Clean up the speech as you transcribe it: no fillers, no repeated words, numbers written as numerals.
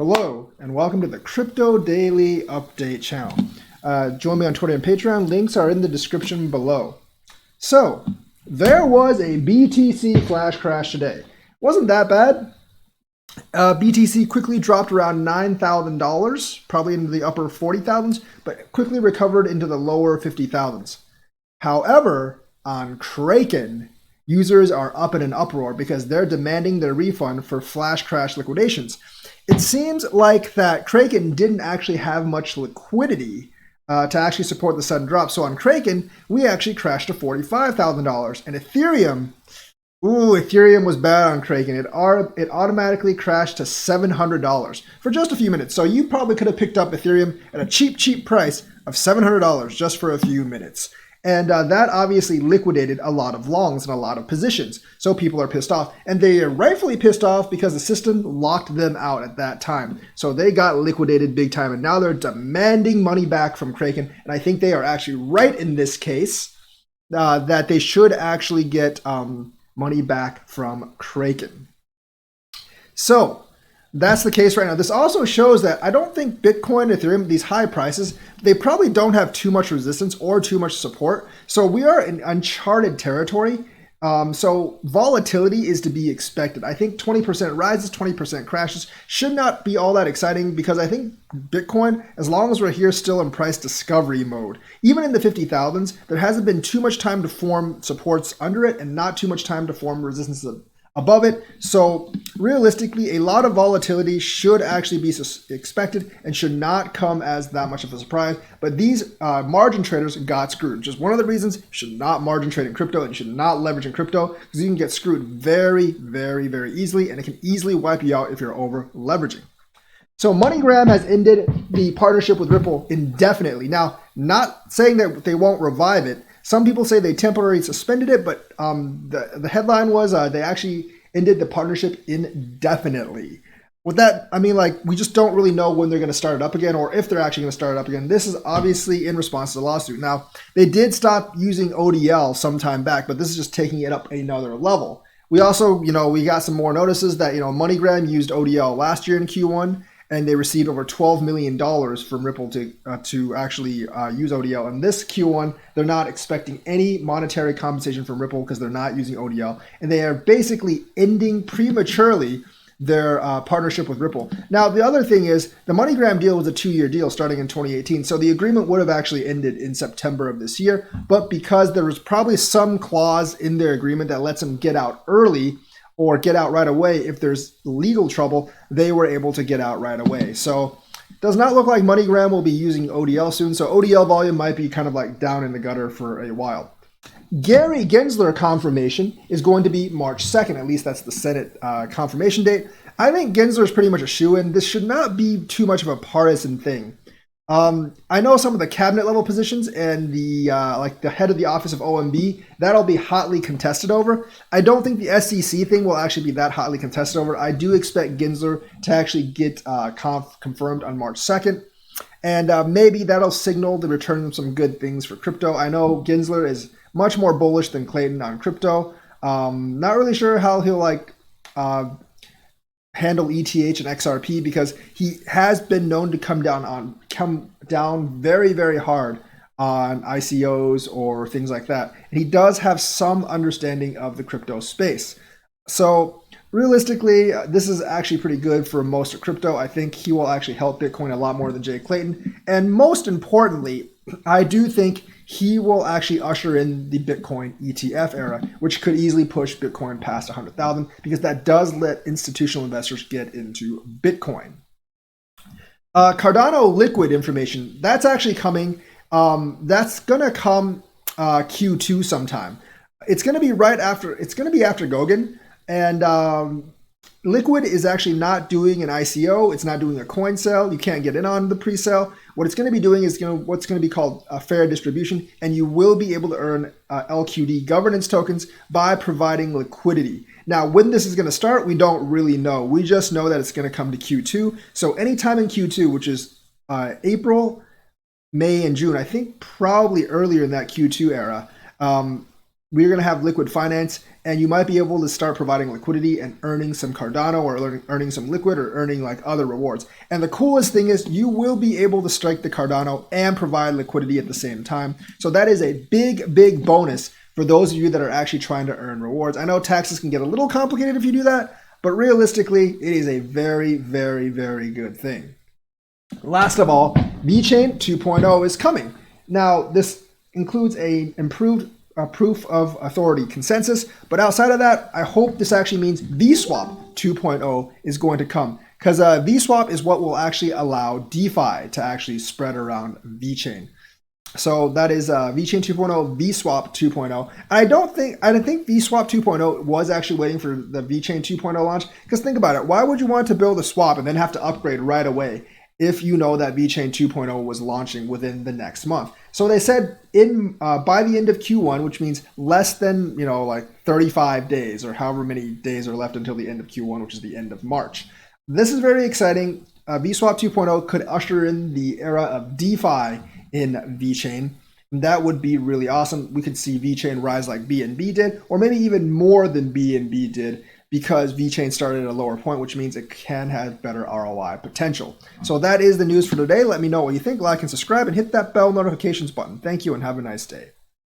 Hello, and welcome to the Crypto Daily Update channel. Join me on Twitter and Patreon. Links are in the description below. So, there was a BTC flash crash today. Wasn't that bad. BTC quickly dropped around $9,000, probably into the upper 40,000s, but quickly recovered into the lower 50,000s. However, on Kraken, users are up in an uproar because they're demanding their refund for flash crash liquidations. It seems like that Kraken didn't actually have much liquidity to actually support the sudden drop. So on Kraken, we actually crashed to $45,000. And Ethereum was bad on Kraken. It automatically crashed to $700 for just a few minutes. So you probably could have picked up Ethereum at a cheap price of $700 just for a few minutes. And that obviously liquidated a lot of longs and a lot of positions. So people are pissed off. And they are rightfully pissed off because the system locked them out at that time. So they got liquidated big time. And now they're demanding money back from Kraken. And I think they are actually right in this case that they should actually get money back from Kraken. So that's the case right now. This also shows that I don't think Bitcoin, Ethereum, these high prices, they probably don't have too much resistance or too much support. So we are in uncharted territory. So volatility is to be expected. I think 20% rises, 20% crashes should not be all that exciting because I think Bitcoin, as long as we're here still in price discovery mode, even in the 50,000s, there hasn't been too much time to form supports under it and not too much time to form resistance above it. So realistically, a lot of volatility should actually be expected and should not come as that much of a surprise. But these margin traders got screwed. Just one of the reasons you should not margin trade in crypto and you should not leverage in crypto because you can get screwed very easily, and it can easily wipe you out if you're over leveraging. So MoneyGram has ended the partnership with Ripple indefinitely. Now, not saying that they won't revive it. Some people say they temporarily suspended it, but the headline was they actually ended the partnership indefinitely. With that, I mean, like, we just don't really know when they're going to start it up again or if they're actually going to start it up again. This is obviously in response to the lawsuit. Now, they did stop using ODL some time back, but this is just taking it up another level. We also, we got some more notices that, MoneyGram used ODL last year in Q1. And they received over $12 million from Ripple to actually use ODL. And this Q1, they're not expecting any monetary compensation from Ripple because they're not using ODL. And they are basically ending prematurely their partnership with Ripple. Now, the other thing is the MoneyGram deal was a 2-year deal starting in 2018. So the agreement would have actually ended in September of this year. But because there was probably some clause in their agreement that lets them get out early, or get out right away if there's legal trouble, they were able to get out right away. So it does not look like MoneyGram will be using ODL soon. So ODL volume might be kind of like down in the gutter for a while. Gary Gensler confirmation is going to be March 2nd. At least that's the Senate confirmation date. I think Gensler is pretty much a shoo-in. This should not be too much of a partisan thing. I know some of the cabinet level positions and the like the head of the office of OMB, that'll be hotly contested over. I don't think the SEC thing will actually be that hotly contested over. I do expect Gensler to actually get confirmed on March 2nd. And maybe that'll signal the return of some good things for crypto. I know Gensler is much more bullish than Clayton on crypto. Not really sure how he'll handle ETH and XRP because he has been known to come down very hard on ICOs or things like that. And he does have some understanding of the crypto space. So realistically, this is actually pretty good for most of crypto. I think he will actually help Bitcoin a lot more than Jay Clayton. And most importantly, I do think he will actually usher in the Bitcoin ETF era, which could easily push Bitcoin past 100,000 because that does let institutional investors get into Bitcoin. Cardano liquid information, that's actually coming. That's going to come Q2 sometime. It's going to be after Goguen. And Liquid is actually not doing an ICO. It's not doing a coin sale. You can't get in on the pre-sale. What it's going to be doing is what's going to be called a fair distribution, and you will be able to earn LQD governance tokens by providing liquidity. Now, when this is going to start, we don't really know. We just know that it's going to come to Q2. So anytime in Q2, which is April, May, and June, I think probably earlier in that Q2 era, we're going to have liquid finance, and you might be able to start providing liquidity and earning some Cardano, or earning some liquid, or earning like other rewards. And the coolest thing is you will be able to strike the Cardano and provide liquidity at the same time. So that is a big, big bonus for those of you that are actually trying to earn rewards. I know taxes can get a little complicated if you do that, but realistically, it is a very, very, very good thing. Last of all, VeChain 2.0 is coming. Now, this includes a improved proof of authority consensus, but outside of that, I hope this actually means VSwap 2.0 is going to come, because VSwap is what will actually allow DeFi to actually spread around VeChain. So that is VeChain 2.0, VSwap 2.0. I think VSwap 2.0 was actually waiting for the VeChain 2.0 launch, because think about it, why would you want to build a swap and then have to upgrade right away if you know that VeChain 2.0 was launching within the next month? So they said by the end of Q1, which means less than like 35 days, or however many days are left until the end of Q1, which is the end of March. This is very exciting. VSwap 2.0 could usher in the era of DeFi in VeChain. That would be really awesome. We could see VeChain rise like BNB did, or maybe even more than BNB did, because VeChain started at a lower point, which means it can have better ROI potential. So that is the news for today. Let me know what you think. Like and subscribe, and hit that bell notifications button. Thank you, and have a nice day.